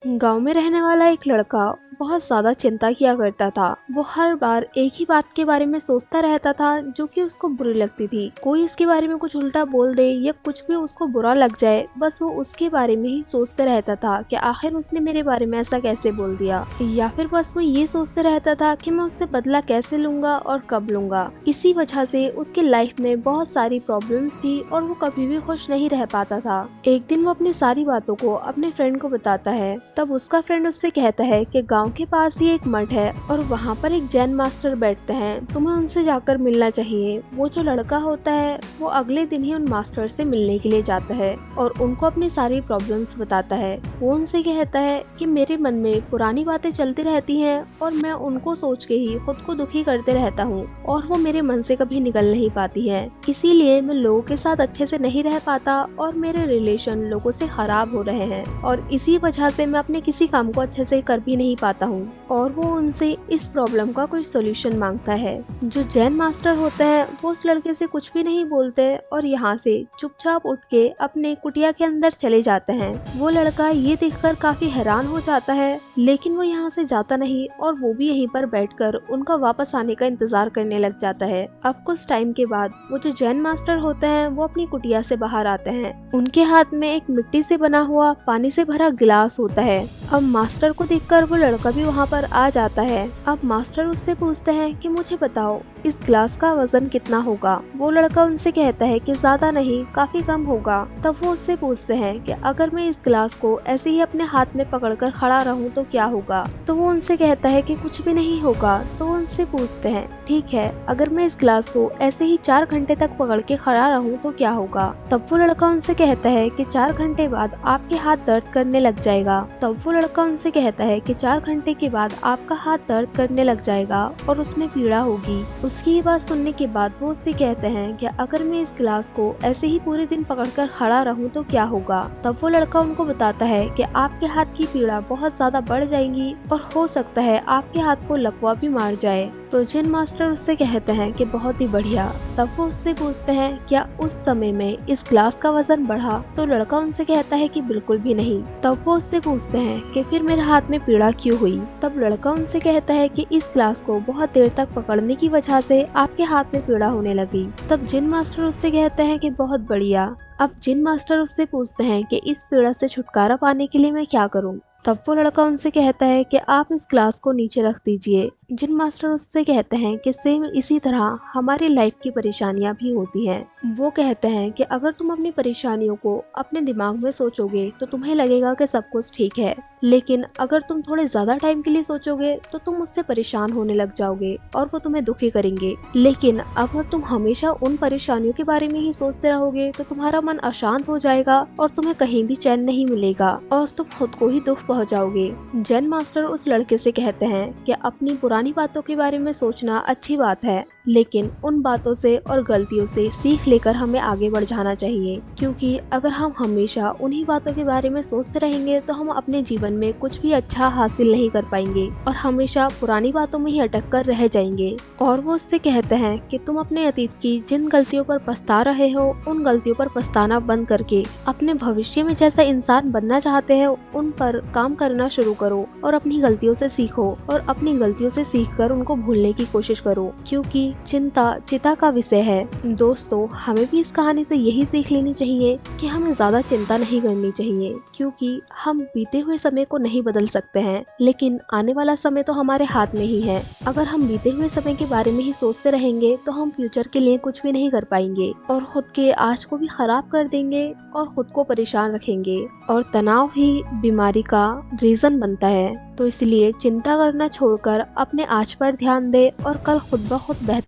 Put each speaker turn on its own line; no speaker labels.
गांव में रहने वाला एक लड़का बहुत ज्यादा चिंता किया करता था। वो हर बार एक ही बात के बारे में सोचता रहता था जो कि उसको बुरी लगती थी। कोई इसके बारे में कुछ उल्टा बोल दे या कुछ भी उसको बुरा लग जाए, बस वो उसके बारे में ही सोचते रहता था कि आखिर उसने मेरे बारे में ऐसा कैसे बोल दिया, या फिर बस वो ये सोचते रहता था कि मैं उससे बदला कैसे लूंगा और कब लूंगा। इसी वजह से उसकी लाइफ में बहुत सारी प्रॉब्लम्स थी और वो कभी भी खुश नहीं रह पाता था। एक दिन वो अपनी सारी बातों को अपने फ्रेंड को बताता है। तब उसका फ्रेंड उससे कहता है कि गांव के पास ही एक मठ है और वहाँ पर एक जैन मास्टर बैठते हैं, तुम्हें उनसे जाकर मिलना चाहिए। वो जो लड़का होता है वो अगले दिन ही उन मास्टर से मिलने के लिए जाता है और उनको अपनी सारी प्रॉब्लम्स बताता है। वो उनसे कहता है कि मेरे मन में पुरानी बातें चलती रहती हैं और मैं उनको सोच के ही खुद को दुखी करते रहता हूँ और वो मेरे मन से कभी निकल नहीं पाती है। इसीलिए मैं लोगों के साथ अच्छे से नहीं रह पाता और मेरे रिलेशन लोगों से खराब हो रहे हैं और इसी वजह से मैं अपने किसी काम को अच्छे से कर भी नहीं पाता हूँ। और वो उनसे इस प्रॉब्लम का कोई सोल्यूशन मांगता है। जो जैन मास्टर होते हैं वो उस लड़के से कुछ भी नहीं बोलते और यहाँ से चुपचाप उठ के अपने कुटिया के अंदर चले जाते हैं। वो लड़का ये देखकर काफी हैरान हो जाता है, लेकिन वो यहाँ से जाता नहीं और वो भी यहीं पर बैठकर उनका वापस आने का इंतजार करने लग जाता है। अब कुछ टाइम के बाद वो जो जैन मास्टर होते हैं वो अपनी कुटिया से बाहर आते हैं। उनके हाथ में एक मिट्टी से बना हुआ पानी से भरा गिलास होता है। अब मास्टर को देखकर वो लड़का भी वहाँ पर आ जाता है। अब मास्टर उससे पूछते हैं कि मुझे बताओ इस गिलास का वजन कितना होगा। वो लड़का उनसे कहता है कि ज्यादा नहीं, काफी कम होगा। तब वो उससे पूछते हैं कि अगर मैं इस गिलास को ऐसे ही अपने हाथ में पकड़कर खड़ा रहूं तो क्या होगा। तो वो उनसे कहता है कि कुछ भी नहीं होगा। तो वो उनसे पूछते हैं ठीक है, अगर मैं इस गिलास को ऐसे ही 4 घंटे तक पकड़ के खड़ा रहूं तो क्या होगा। तब वो लड़का उनसे कहता है कि 4 घंटे बाद आपके हाथ दर्द करने लग जाएगा। तब वो लड़का उनसे कहता है कि 4 घंटे के बाद आपका हाथ दर्द करने लग जाएगा और उसमें पीड़ा होगी। उसकी ये बात सुनने के बाद वो उससे कहते हैं कि अगर मैं इस गिलास को ऐसे ही पूरे दिन पकड़कर खड़ा रहूं तो क्या होगा। तब वो लड़का उनको बताता है कि आपके हाथ की पीड़ा बहुत ज्यादा बढ़ जाएगी और हो सकता है आपके हाथ को लकवा भी मार जाए। तो जैन मास्टर उससे कहते हैं कि बहुत ही बढ़िया। तब वो उससे पूछते हैं क्या उस समय में इस गिलास का वजन बढ़ा। तो लड़का उनसे कहता है कि बिल्कुल भी नहीं। तब वो उससे पूछते हैं कि फिर मेरे हाथ में पीड़ा क्यों हुई। तब लड़का उनसे कहता है कि इस गिलास को बहुत देर तक पकड़ने की वजह से आपके हाथ में पीड़ा होने लगी। तब जैन मास्टर उससे कहते हैं कि बहुत बढ़िया। अब जैन मास्टर उससे पूछते हैं कि इस पीड़ा से छुटकारा पाने के लिए मैं क्या करूं। तब वो लड़का उनसे कहता है कि आप इस ग्लास को नीचे रख दीजिए। जिन मास्टर उससे कहते हैं कि सेम इसी तरह हमारी लाइफ की परेशानियां भी होती हैं। वो कहते हैं कि अगर तुम अपनी परेशानियों को अपने दिमाग में सोचोगे तो तुम्हें लगेगा कि सब कुछ ठीक है, लेकिन अगर तुम थोड़े ज्यादा टाइम के लिए सोचोगे तो तुम उससे परेशान होने लग जाओगे और वो तुम्हें दुखी करेंगे। लेकिन अगर तुम हमेशा उन परेशानियों के बारे में ही सोचते रहोगे तो तुम्हारा मन अशांत हो जाएगा और तुम्हें कहीं भी चैन नहीं मिलेगा और तुम खुद को ही दुख पहुंचाओगे। जैन मास्टर उस लड़के से कहते हैं कि अपनी पुरानी बातों के बारे में सोचना अच्छी बात है, लेकिन उन बातों से और गलतियों से सीख लेकर हमें आगे बढ़ जाना चाहिए, क्योंकि अगर हम हमेशा उन्हीं बातों के बारे में सोचते रहेंगे तो हम अपने जीवन में कुछ भी अच्छा हासिल नहीं कर पाएंगे और हमेशा पुरानी बातों में ही अटक कर रह जाएंगे। और वो उससे कहते हैं कि तुम अपने अतीत की जिन गलतियों पर पछता रहे हो उन गलतियों पर पछताना बंद करके अपने भविष्य में जैसा इंसान बनना चाहते हो उन पर काम करना शुरू करो और अपनी गलतियों से सीखो और अपनी गलतियों से सीखकर उनको भूलने की कोशिश करो, क्योंकि चिंता चिता का विषय है। दोस्तों, हमें भी इस कहानी से यही सीख लेनी चाहिए कि हमें ज्यादा चिंता नहीं करनी चाहिए, क्योंकि हम बीते हुए समय को नहीं बदल सकते हैं, लेकिन आने वाला समय तो हमारे हाथ में ही है। अगर हम बीते हुए समय के बारे में ही सोचते रहेंगे तो हम फ्यूचर के लिए कुछ भी नहीं कर पाएंगे और खुद के आज को भी खराब कर देंगे और खुद को परेशान रखेंगे, और तनाव ही बीमारी का रीजन बनता है। तो इसलिए चिंता करना छोड़कर अपने आज पर ध्यान दे और कल खुद ब खुद बेहतर